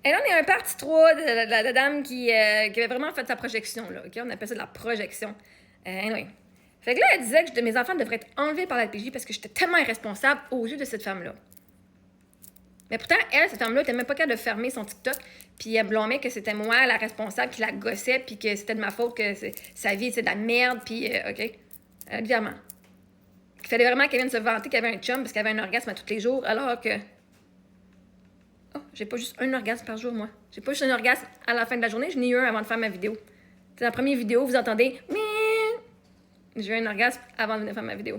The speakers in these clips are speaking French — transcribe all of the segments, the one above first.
Et là, on est un parti 3 de la dame qui avait vraiment fait sa projection, là. OK? On appelle ça de la projection. Anyway. Fait que là, elle disait que mes enfants devraient être enlevés par la PJ parce que j'étais tellement irresponsable aux yeux de cette femme-là. Mais pourtant, elle, cette femme-là, était même pas capable de fermer son TikTok, puis elle blâmait que c'était moi, la responsable, qui la gossait, puis que c'était de ma faute, que sa vie, c'est de la merde, puis OK? Évidemment. Il fallait vraiment qu'elle vienne se vanter qu'elle avait un chum parce qu'elle avait un orgasme à tous les jours, alors que... Oh, j'ai pas juste un orgasme par jour, moi. J'ai pas juste un orgasme à la fin de la journée, j'en ai eu un avant de faire ma vidéo. C'est la première vidéo, vous entendez... J'ai eu un orgasme avant de venir faire ma vidéo.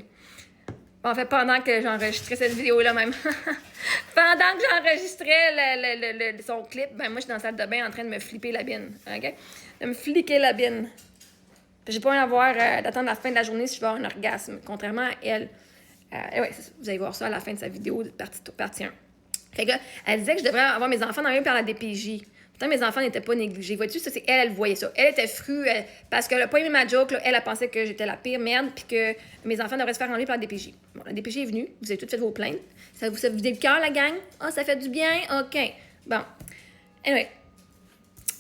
En fait, pendant que j'enregistrais cette vidéo-là même. Pendant que j'enregistrais son clip, ben moi, je suis dans la salle de bain en train de me flipper la bine. OK? De me fliquer la bine. J'ai pas envie d'attendre la fin de la journée si je veux avoir un orgasme. Contrairement à elle. Ouais, vous allez voir ça à la fin de sa vidéo, partie 1. Fait que, elle disait que je devrais avoir mes enfants dans par la DPJ. Pourtant, mes enfants n'étaient pas négligés. Vois-tu, ça, c'est elle voyait ça. Elle était frue parce qu'elle n'a pas aimé ma joke. Là, elle pensait que j'étais la pire merde puis que mes enfants devraient se faire enlever par la DPJ. Bon, la DPJ est venue. Vous avez toutes fait vos plaintes. Ça vous a vidé le cœur, la gang? Ah, ça fait du bien? OK. Bon. Anyway.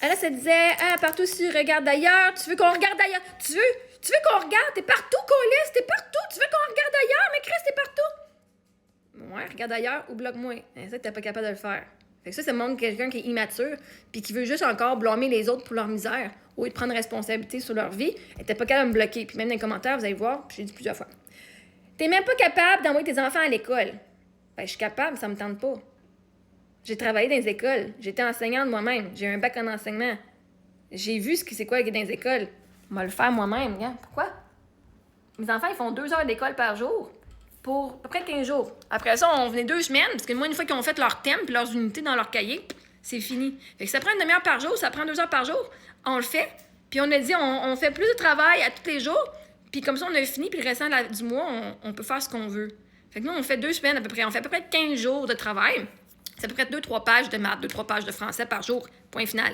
Elle, ça disait, partout si tu regardes d'ailleurs, tu veux qu'on regarde d'ailleurs? Tu veux qu'on regarde? T'es partout, Colis, t'es partout. Tu veux qu'on regarde d'ailleurs? Mais Chris, t'es partout. Ouais, regarde ailleurs ou bloque-moi. C'est ça que t'es pas capable de le faire. Fait que ça montre quelqu'un qui est immature puis qui veut juste encore blâmer les autres pour leur misère au lieu de prendre responsabilité sur leur vie. Elle était pas capable de me bloquer. Puis même dans les commentaires, vous allez voir, puis j'ai dit plusieurs fois. T'es même pas capable d'envoyer tes enfants à l'école. Ben, je suis capable, ça me tente pas. J'ai travaillé dans les écoles. J'étais enseignante moi-même. J'ai un bac en enseignement. J'ai vu c'est quoi dans les écoles. On va le faire moi-même. Hein? Pourquoi? Mes enfants, ils font 2 heures d'école par jour. Pour à peu près 15 jours. Après ça, on venait 2 semaines, parce que moi, une fois qu'ils ont fait leur thème et leurs unités dans leur cahier, c'est fini. Fait que ça prend une demi-heure par jour, ça prend 2 heures par jour, on le fait. Puis on a dit, on fait plus de travail à tous les jours, puis comme ça, on a fini, puis le restant du mois, on peut faire ce qu'on veut. Fait que nous, on fait 2 semaines à peu près. On fait à peu près 15 jours de travail. C'est à peu près 2-3 pages de maths, 2-3 pages de français par jour, point final.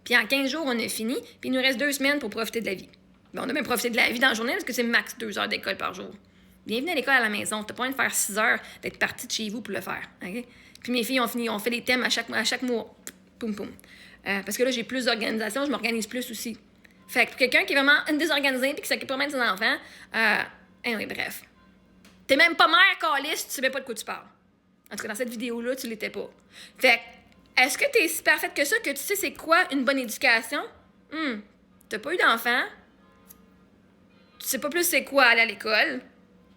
Puis en 15 jours, on a fini, puis il nous reste 2 semaines pour profiter de la vie. Ben, on a même profité de la vie dans la journée, parce que c'est max 2 heures d'école par jour. Bienvenue à l'école à la maison. T'as pas envie de faire 6 heures, d'être parti de chez vous pour le faire. Okay? Puis mes filles ont fait des thèmes à chaque mois. Poum, poum. Parce que là, j'ai plus d'organisation, je m'organise plus aussi. Fait que pour quelqu'un qui est vraiment désorganisé et qui s'occupe pas même de ses enfants, oui, bref. T'es même pas mère, calice, tu sais même pas de quoi tu parles. En tout cas, dans cette vidéo-là, tu l'étais pas. Fait que, est-ce que t'es si parfaite que ça que tu sais c'est quoi une bonne éducation? T'as pas eu d'enfant. Tu sais pas plus c'est quoi aller à l'école.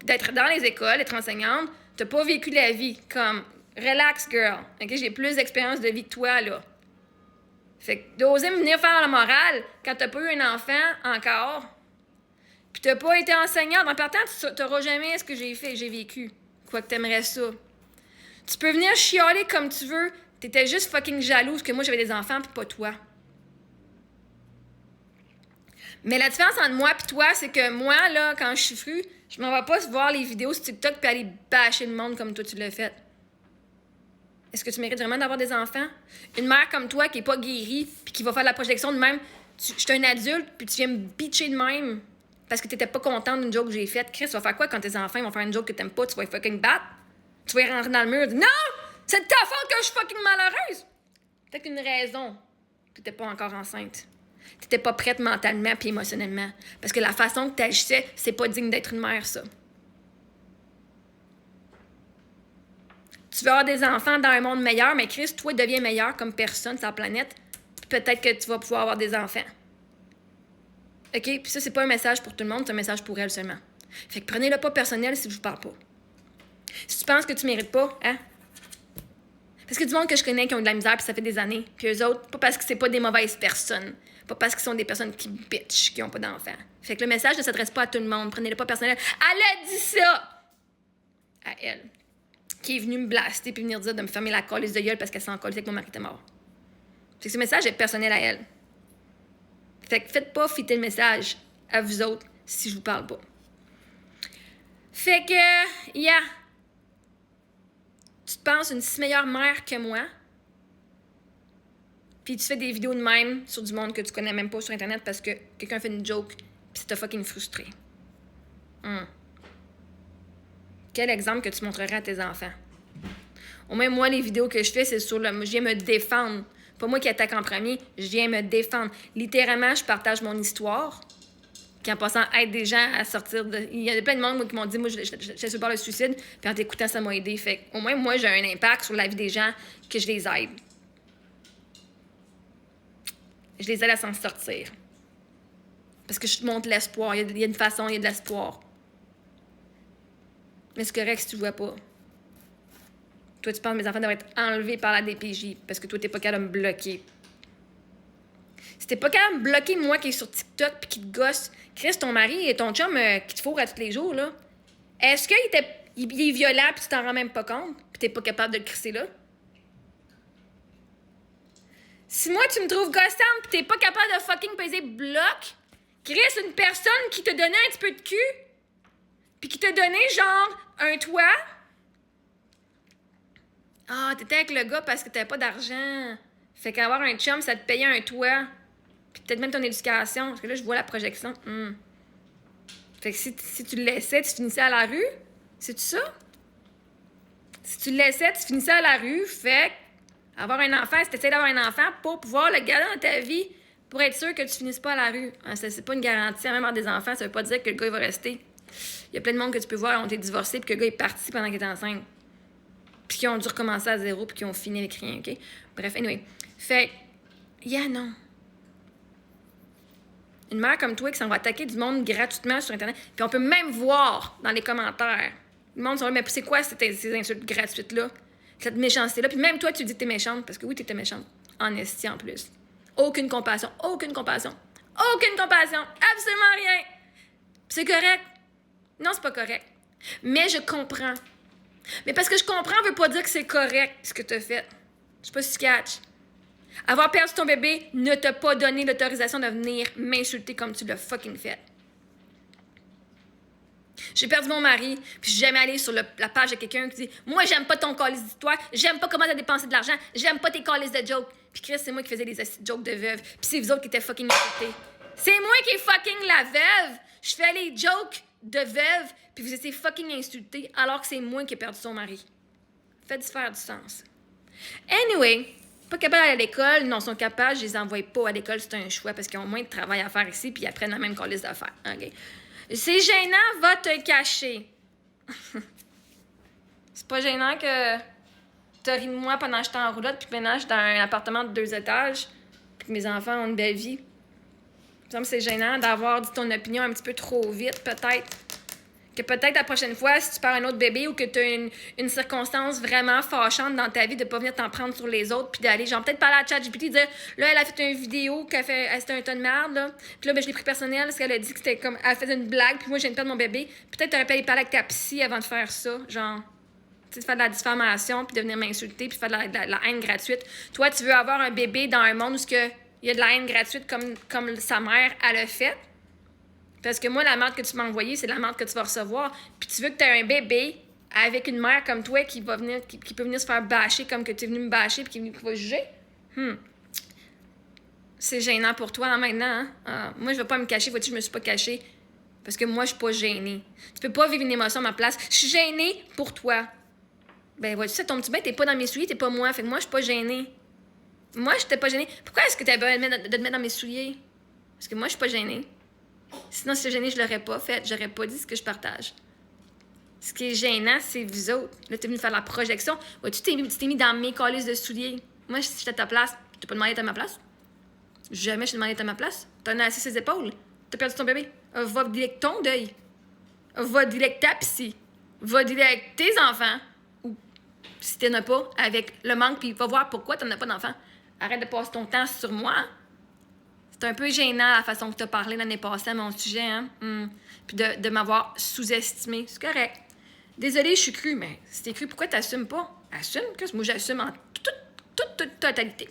D'être dans les écoles, d'être enseignante, t'as pas vécu la vie comme relax girl. Okay? J'ai plus d'expérience de vie que toi, là. Fait que d'oser me venir faire la morale quand t'as pas eu un enfant encore, pis t'as pas été enseignante. En partant, tu t'auras jamais ce que j'ai vécu. Quoi que t'aimerais ça. Tu peux venir chialer comme tu veux. T'étais juste fucking jalouse que moi j'avais des enfants pis pas toi. Mais la différence entre moi et toi, c'est que moi, là, quand je suis frue, je m'en vais pas voir les vidéos sur TikTok puis aller bâcher le monde comme toi tu l'as fait. Est-ce que tu mérites vraiment d'avoir des enfants? Une mère comme toi qui est pas guérie puis qui va faire de la projection de même, je suis un adulte puis tu viens me bitcher de même parce que t'étais pas contente d'une joke que j'ai faite. Chris, tu vas faire quoi quand tes enfants vont faire une joke que t'aimes pas? Tu vas fucking battre? Tu vas y rentrer dans le mur et dire non! C'est de ta faute que je suis fucking malheureuse! Peut-être une raison. T'étais pas encore enceinte. T'étais pas prête mentalement puis émotionnellement. Parce que la façon que t'agissais, c'est pas digne d'être une mère, ça. Tu veux avoir des enfants dans un monde meilleur, mais Chris, toi, deviens meilleur comme personne sur la planète. Puis peut-être que tu vas pouvoir avoir des enfants. OK? Puis ça, c'est pas un message pour tout le monde, c'est un message pour elle seulement. Fait que prenez-le pas personnel si je vous parle pas. Si tu penses que tu mérites pas, hein? Parce que du monde que je connais qui ont de la misère, puis ça fait des années. Puis eux autres, pas parce que c'est pas des mauvaises personnes. Pas parce qu'ils sont des personnes qui bitch, qui ont pas d'enfants. Fait que le message ne s'adresse pas à tout le monde. Prenez-le pas personnel. Elle a dit ça! À elle. Qui est venue me blaster puis venir dire de me fermer la colisse de gueule parce qu'elle s'est en colisse avec mon mari était mort. Fait que ce message est personnel à elle. Fait que faites pas fitter le message à vous autres si je vous parle pas. Fait que, yeah. Tu te penses une si meilleure mère que moi, puis tu fais des vidéos de même sur du monde que tu connais même pas sur Internet parce que quelqu'un fait une joke, puis ça t'a fucking frustré. Quel exemple que tu montrerais à tes enfants? Au moins, moi, les vidéos que je fais, c'est sur le... Je viens me défendre pas moi qui attaque en premier, je viens me défendre. Littéralement, je partage mon histoire, qui en passant aide des gens à sortir de... Il y a plein de monde qui m'ont dit, moi, je suis sur le suicide, puis en t'écoutant, ça m'a aidé. Fait au moins, moi, j'ai un impact sur la vie des gens, que je les aide. Je les aide à s'en sortir. Parce que je te montre l'espoir. Il y a une façon, il y a de l'espoir. Mais c'est correct si tu le vois pas. Toi, tu penses que mes enfants devraient être enlevés par la DPJ parce que toi, t'es pas capable de me bloquer. Si t'es pas capable de me bloquer, moi qui est sur TikTok puis qui te gosse, Chris, ton mari et ton chum qui te fourrent à tous les jours, là, est-ce qu'il est violent puis tu t'en rends même pas compte puis t'es pas capable de le crisser là? Si moi, tu me trouves gossante pis t'es pas capable de fucking peser bloc, Chris, une personne qui te donnait un petit peu de cul puis qui te donnait, genre, un toit. Ah, t'étais avec le gars parce que t'avais pas d'argent. Fait qu'avoir un chum, ça te payait un toit. Puis peut-être même ton éducation. Parce que là, je vois la projection. Fait que si tu le laissais, tu finissais à la rue. C'est-tu ça? Si tu le laissais, tu finissais à la rue. Fait avoir un enfant, si t'essayes d'avoir un enfant pour pouvoir le garder dans ta vie, pour être sûr que tu finisses pas à la rue. C'est pas une garantie. Même avoir des enfants, ça veut pas dire que le gars, il va rester. Il y a plein de monde que tu peux voir, ont été divorcés, puis que le gars est parti pendant qu'il était enceinte. Puis qui ont dû recommencer à zéro, puis qui ont fini avec rien, OK? Bref, anyway. Fait non. Une mère comme toi qui s'en va attaquer du monde gratuitement sur Internet, puis on peut même voir dans les commentaires. Le monde sont là, mais c'est quoi ces insultes gratuites-là? Cette méchanceté-là? Puis même toi, tu dis que t'es méchante, parce que oui, t'étais méchante. En esti, en plus. Aucune compassion. Aucune compassion. Aucune compassion. Absolument rien. C'est correct. Non, c'est pas correct. Mais je comprends. Mais parce que je comprends veut pas dire que c'est correct ce que t'as fait. Je sais pas si tu catches. Avoir perdu ton bébé ne t'a pas donné l'autorisation de venir m'insulter comme tu l'as fucking fait. J'ai perdu mon mari, puis je suis jamais allée sur la page de quelqu'un qui dit « Moi, j'aime pas ton calice d'histoire, j'aime pas comment t'as dépensé de l'argent, j'aime pas tes calices de jokes. » Puis Chris, c'est moi qui faisais des jokes de veuve, puis c'est vous autres qui étaient fucking insultés. C'est moi qui est fucking la veuve. Je fais les jokes de veuve, puis vous étiez fucking insultés, alors que c'est moi qui ai perdu son mari. Faites faire du sens. Anyway, pas capable d'aller à l'école, non, sont capables, je les envoie pas à l'école, c'est un choix, parce qu'ils ont moins de travail à faire ici, puis ils apprennent la même calice d'affaires. OK? C'est gênant, va te cacher. C'est pas gênant que t'as ri de moi pendant que j'étais en roulotte, puis que maintenant je suis dans un appartement de 2 étages, puis que mes enfants ont une belle vie. Il me semble que c'est gênant d'avoir dit ton opinion un petit peu trop vite, peut-être. Que peut-être la prochaine fois, si tu perds un autre bébé ou que tu as une circonstance vraiment fâchante dans ta vie, de pas venir t'en prendre sur les autres, puis d'aller, genre, peut-être parler à ChatGPT, dire, là, elle a fait une vidéo c'était un ton de merde, là. Puis là, ben, je l'ai pris personnel parce qu'elle a dit que c'était comme, elle faisait une blague, puis moi, je viens de perdre mon bébé. Peut-être t'aurais pu aller parler avec ta psy avant de faire ça, genre, tu sais, de faire de la diffamation, puis de venir m'insulter, puis faire de la haine gratuite. Toi, tu veux avoir un bébé dans un monde où il y a de la haine gratuite comme sa mère, elle a fait. Parce que moi, la merde que tu m'as envoyée, c'est la merde que tu vas recevoir. Puis tu veux que tu aies un bébé avec une mère comme toi qui va venir, qui peut venir se faire bâcher comme que tu es venu me bâcher puis qui va juger. C'est gênant pour toi, là, maintenant. Hein? Moi, je vais pas me cacher. Vois-tu, je me suis pas cachée. Parce que moi, je suis pas gênée. Tu peux pas vivre une émotion à ma place. Je suis gênée pour toi. Ben, vois-tu, ça tombe bien, t'es pas dans mes souliers, t'es pas moi. Fait que moi, je suis pas gênée. Moi, je t'ai pas gênée. Pourquoi est-ce que t'as besoin de te mettre dans mes souliers? Parce que moi, je suis pas gênée. Sinon, si j'étais gênée, je l'aurais pas fait. J'aurais pas dit ce que je partage. Ce qui est gênant, c'est vous autres. Là, t'es venu faire la projection. Ouais, tu t'es mis dans mes calices de souliers. Moi, si j'étais à ta place, t'as pas demandé d'être à ma place? Jamais je t'ai demandé d'être à ma place. T'en as assis ses épaules. T'as perdu ton bébé. Va dealer avec ton deuil. Va dealer avec ta psy. Va dealer avec tes enfants. Ou, si t'en as pas, avec le manque, puis va voir pourquoi t'en as pas d'enfants. Arrête de passer ton temps sur moi. C'est un peu gênant la façon que tu as parlé l'année passée à mon sujet, hein? Puis de m'avoir sous-estimé. C'est correct. Désolée, je suis crue, mais si t'es crue, pourquoi t'assumes pas? Assume, que moi j'assume en toute totalité.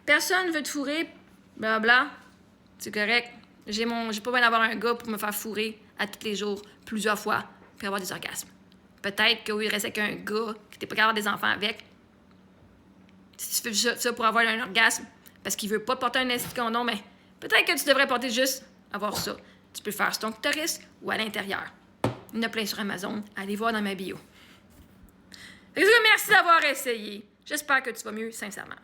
Personne veut te fourrer, blabla. C'est correct. J'ai pas besoin d'avoir un gars pour me faire fourrer à tous les jours, plusieurs fois, puis avoir des orgasmes. Peut-être que oui, il reste avec un gars que t'es pas capable d'avoir des enfants avec. Si tu fais ça pour avoir un orgasme, parce qu'il veut pas porter un esti de condom, mais peut-être que tu devrais porter juste avoir ça. Tu peux faire sur ton clitoris ou à l'intérieur. Il y en a plein sur Amazon. Allez voir dans ma bio. Merci d'avoir essayé. J'espère que tu vas mieux, sincèrement.